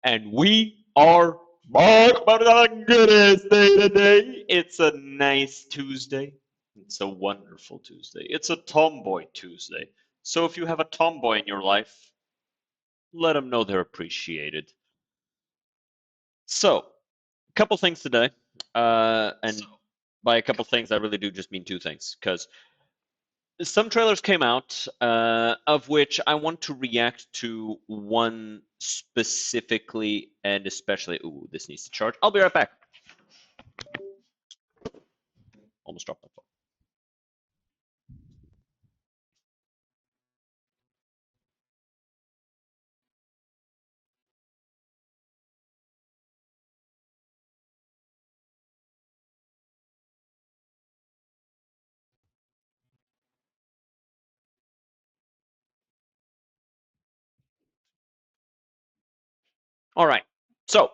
And we are back, but a goodness day today. It's a nice Tuesday. It's a wonderful Tuesday. It's a tomboy Tuesday. So if you have a tomboy in your life, let them know they're appreciated. So, a couple things today. And by a couple things, I really do just mean two things. Because some trailers came out, of which I want to react to one specifically and especially. Ooh, this needs to charge. I'll be right back. Almost dropped my phone. All right. So, a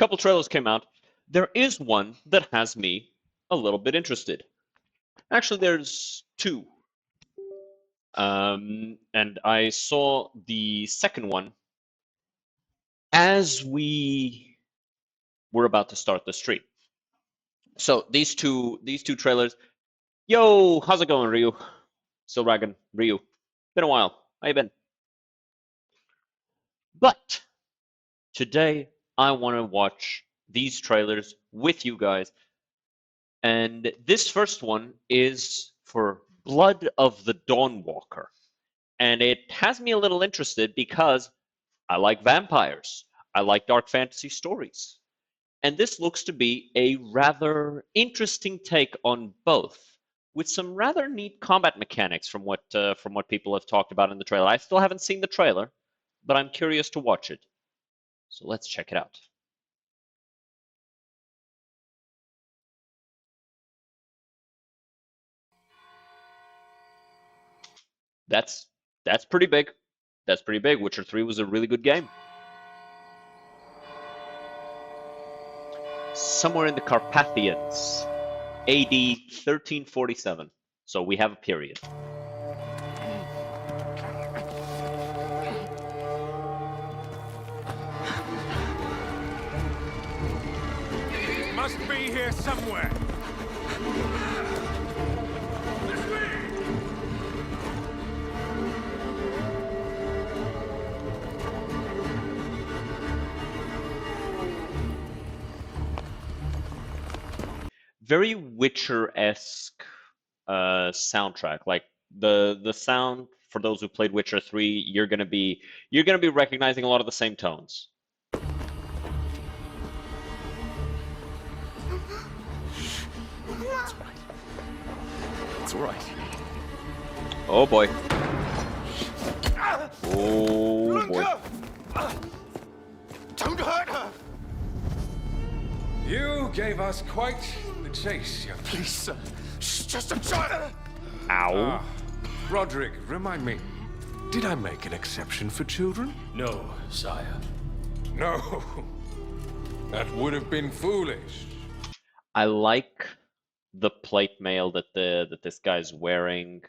couple trailers came out. There is one that has me a little bit interested. Actually, there's two. And I saw the second one as we were about to start the stream. So these two trailers. Yo, how's it going, Ryu? Still ragging, Ryu. Been a while. How you been? But today I want to watch these trailers with you guys. And this first one is for Blood of the Dawnwalker. And it has me a little interested because I like vampires. I like dark fantasy stories. And this looks to be a rather interesting take on both, with some rather neat combat mechanics from what people have talked about in the trailer. I still haven't seen the trailer, but I'm curious to watch it. So let's check it out. That's pretty big. That's pretty big. Witcher 3 was a really good game. Somewhere in the Carpathians, AD 1347. So we have a period. It must be here somewhere. Very Witcher-esque soundtrack. Like the sound for those who played Witcher 3, you're gonna be recognizing a lot of the same tones. It's all right. Oh boy. Oh boy. Don't hurt her! You gave us quite the chase, young. Please, sir. She's just a child! Ow. Roderick, remind me, did I make an exception for children? No, sire. No. That would have been foolish. I like the plate mail that this guy's wearing.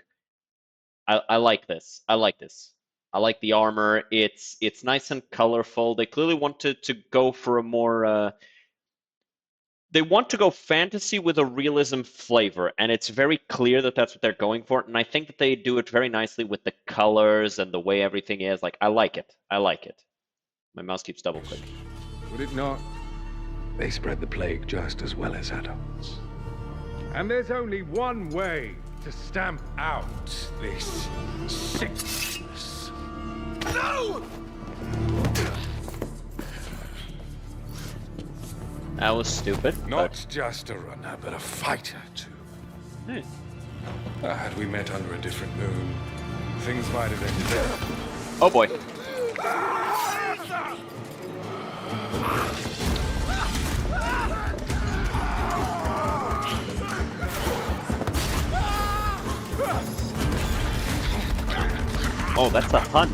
I like this. I like this. I like the armor. It's nice and colorful. They clearly wanted to go for a more they want to go fantasy with a realism flavor, and it's very clear that that's what they're going for. And I think that they do it very nicely with the colors and the way everything is. Like, I like it. I like it. My mouse keeps double clicking. Would it not? They spread the plague just as well as adults. And there's only one way to stamp out this sickness. No! That was stupid. Not just a runner, but a fighter, too. Had we met under a different moon, things might have ended there. Oh boy. Oh, that's a Hun.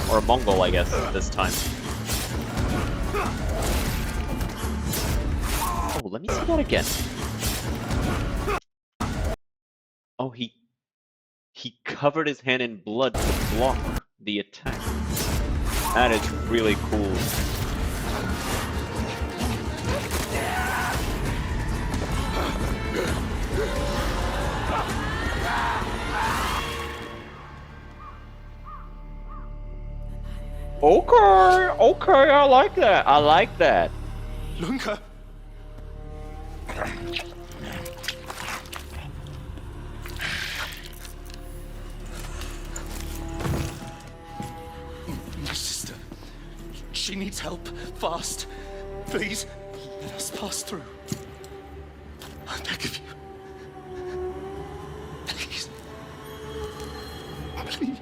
Or a Mongol, I guess, this time. Oh, let me see that again. Oh, he covered his hand in blood to block the attack. That is really cool. Okay, I like that. I like that. Lunka! My sister. She needs help. Fast. Please, let us pass through. I beg of you. Please. Please.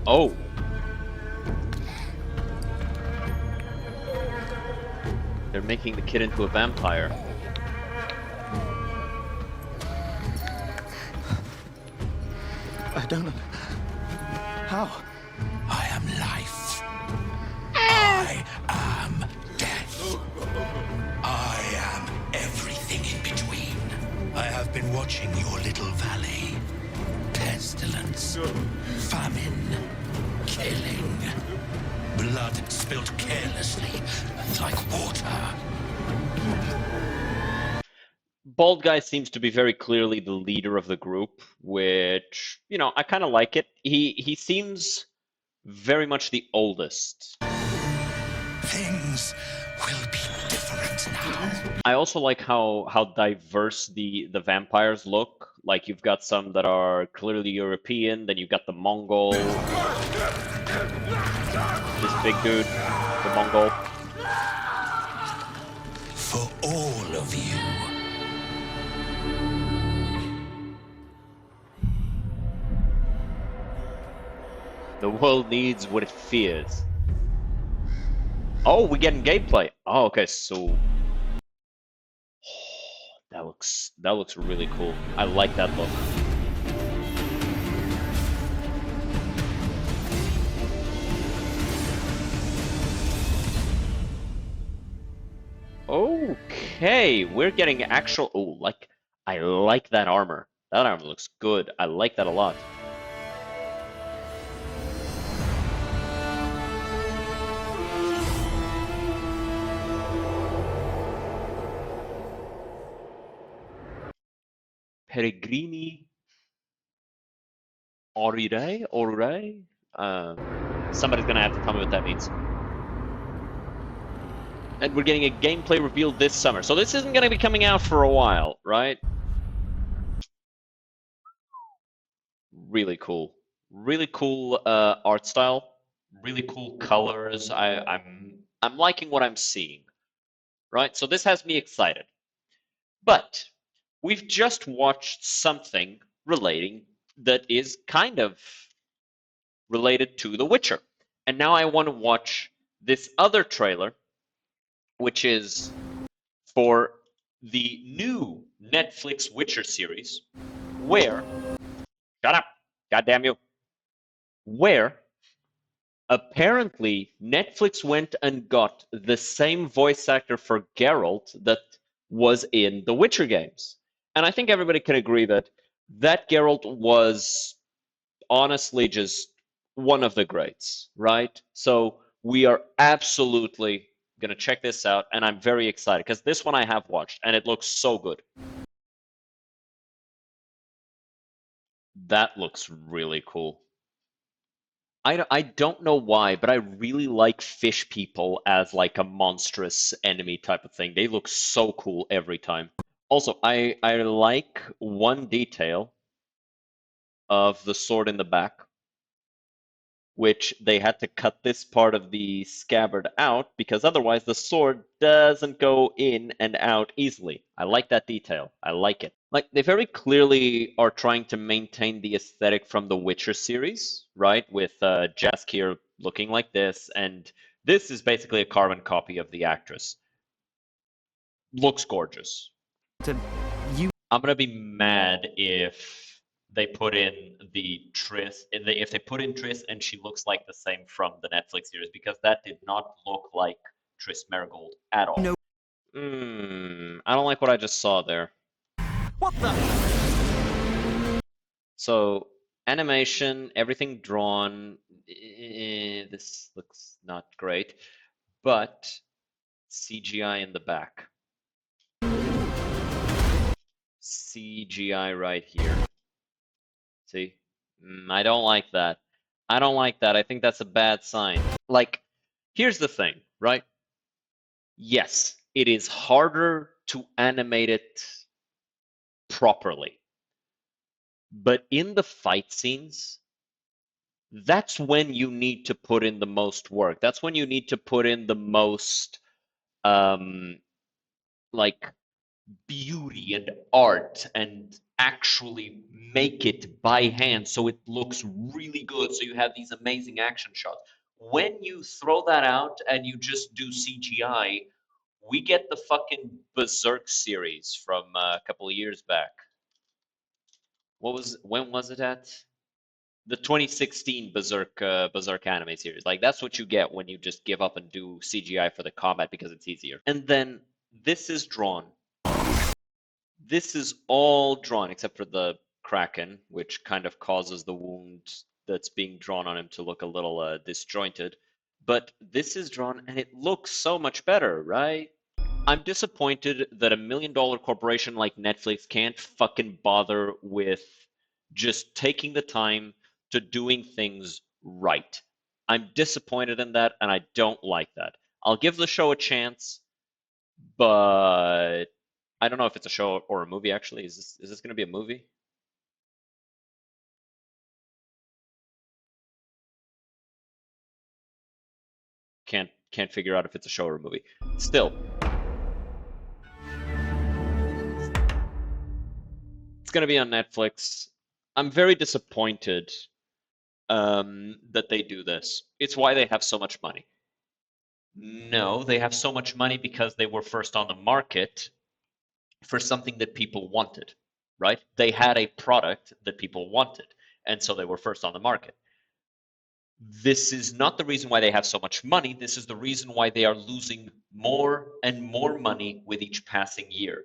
Oh. They're making the kid into a vampire. I don't know. How? I am life. I am death. I am everything in between. I have been watching your little valley. Pestilence, famine, killing. Blood spilled carelessly, like water. Bald Guy seems to be very clearly the leader of the group, which, you know, I kind of like it. He seems very much the oldest. Things will be different now. I also like how diverse the vampires look. Like you've got some that are clearly European, then you've got the Mongol. This big dude, the Mongol. For all of you. The world needs what it fears. Oh, we're getting gameplay. Oh, okay, so that looks really cool. I like that look. Okay, we're getting actual. Oh, like I like that armor. That armor looks good. I like that a lot. Peregrini Aurore? Somebody's gonna have to tell me what that means. And we're getting a gameplay reveal this summer. So this isn't gonna be coming out for a while, right? Really cool. Really cool art style. Really cool colors. I'm liking what I'm seeing. Right? So this has me excited. But we've just watched something relating that is kind of related to The Witcher. And now I want to watch this other trailer, which is for the new Netflix Witcher series, where, shut up, goddamn you, where apparently Netflix went and got the same voice actor for Geralt that was in the Witcher games. And I think everybody can agree that that Geralt was honestly just one of the greats, right? So we are absolutely going to check this out, and I'm very excited because this one I have watched, and it looks so good. That looks really cool. I don't know why, but I really like fish people as like a monstrous enemy type of thing. They look so cool every time. Also, I like one detail of the sword in the back, which they had to cut this part of the scabbard out because otherwise the sword doesn't go in and out easily. I like that detail. I like it. Like, they very clearly are trying to maintain the aesthetic from the Witcher series, right? With Jaskier looking like this, and this is basically a carbon copy of the actress. Looks gorgeous. I'm gonna be mad if they put in the Triss, if they put in Triss and she looks like the same from the Netflix series, because that did not look like Triss Merigold at all. No. I don't like what I just saw there. What the? So animation, everything drawn. This looks not great, but CGI in the back. CGI right here. See? I don't like that. I don't like that. I think that's a bad sign. Like, here's the thing, right? Yes, it is harder to animate it properly. But in the fight scenes, that's when you need to put in the most work. That's when you need to put in the most like beauty and art and actually make it by hand so it looks really good, so you have these amazing action shots. When you throw that out and you just do CGI, we get the fucking Berserk series from a couple of years back. When was it at? The 2016 Berserk anime series. Like, that's what you get when you just give up and do CGI for the combat because it's easier. And then this is drawn. This is all drawn except for the Kraken, which kind of causes the wound that's being drawn on him to look a little disjointed. But this is drawn and it looks so much better, right? I'm disappointed that $1 million corporation like Netflix can't fucking bother with just taking the time to doing things right. I'm disappointed in that and I don't like that. I'll give the show a chance, but I don't know if it's a show or a movie actually. Is this going to be a movie? Can't figure out if it's a show or a movie. Still, it's going to be on Netflix. I'm very disappointed that they do this. It's why they have so much money. No, they have so much money because they were first on the market for something that people wanted, right? They had a product that people wanted, and so they were first on the market. This is not the reason why they have so much money. This is the reason why they are losing more and more money with each passing year.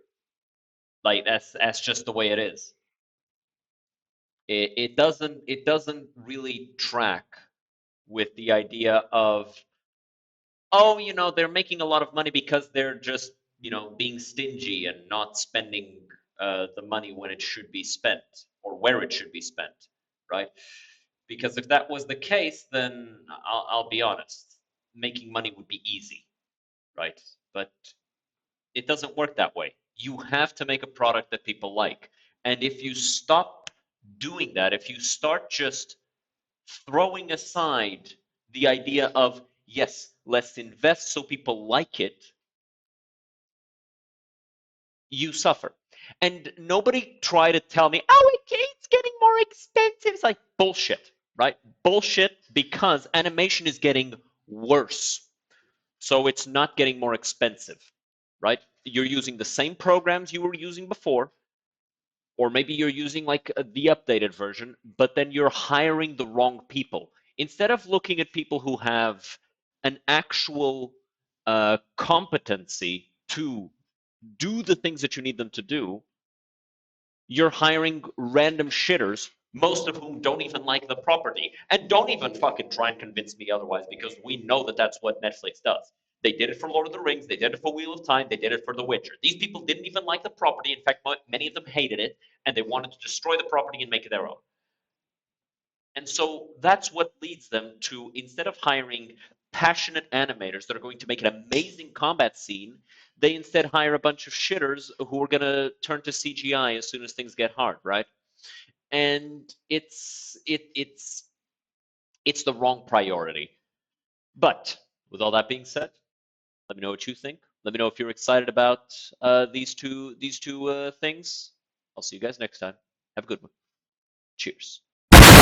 Like, that's just the way it is. It doesn't really track with the idea of, oh, they're making a lot of money because they're just, being stingy and not spending the money when it should be spent or where it should be spent, right? Because if that was the case, then I'll be honest, making money would be easy, right? But it doesn't work that way. You have to make a product that people like. And if you stop doing that, if you start just throwing aside the idea of, yes, let's invest so people like it, you suffer. And nobody try to tell me, oh, it's getting more expensive. It's like bullshit, right? Bullshit, because animation is getting worse. So it's not getting more expensive, right? You're using the same programs you were using before, or maybe you're using like the updated version, but then you're hiring the wrong people. Instead of looking at people who have an actual competency to do the things that you need them to do, you're hiring random shitters, most of whom don't even like the property and don't even fucking try and convince me otherwise, because we know that that's what Netflix does. They did it for Lord of the Rings, they did it for Wheel of Time, they did it for The Witcher. These people didn't even like the property. In fact, many of them hated it, and they wanted to destroy the property and make it their own. And so that's what leads them to, instead of hiring passionate animators that are going to make an amazing combat scene, they instead hire a bunch of shitters who are going to turn to CGI as soon as things get hard, right? And it's the wrong priority. But with all that being said, let me know what you think. Let me know if you're excited about these two things. I'll see you guys next time. Have a good one. Cheers.